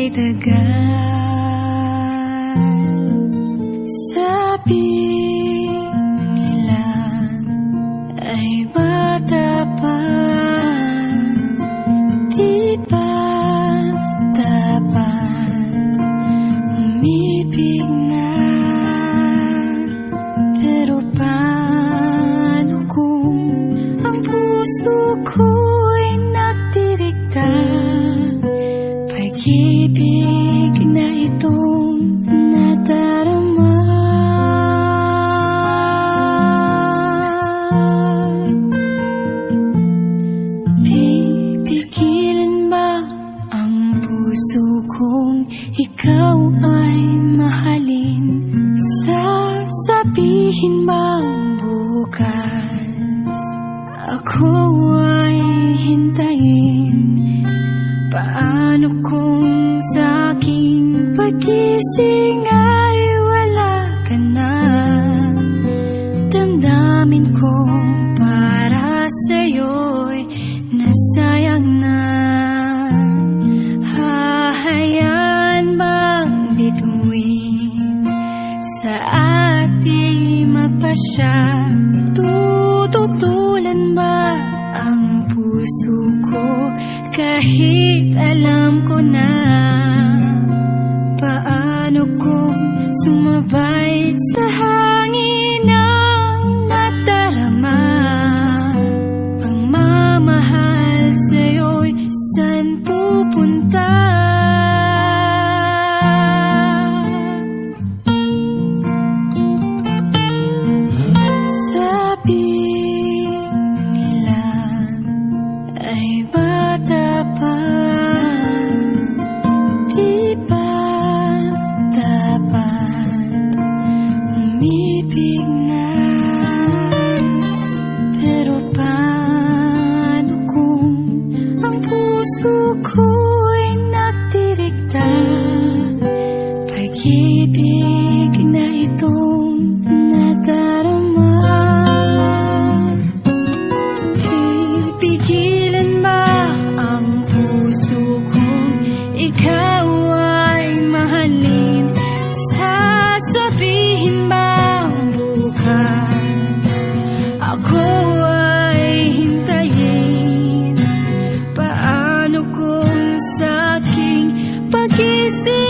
ay tagal. Sabi nila ay bata pa, di ba dapat umibig na? Pero paano kung ang puso ko'y nagdirikta? Pag-ibig na itong nadarama. Pipigilan ba ang puso kong ikaw ay mahalin? Sasabihin bang bukas ako ay hintayin? Paano kung sa aking pag-gising ay wala ka na? Damdamin ko para sa'yo'y nasayang na. Hahayaan bang bituin sa ating magpasya? Tututulan ba ang puso ko kahit alam ko na? Paano kung sumabay sa hangin ang nadarama? Pagmamahal sa'yo'y saan pupunta? Sabi nila ay bata pa, di ba dapat umibig na? Pero paano kung ang puso ko'y nagdirikta? Pag-ibig na itong nadarama. Pipigilan ba ang puso kong ikaw ay mahalin? Sasabihin bang bukas ako ay hintayin? Paano kung sa aking pag-isip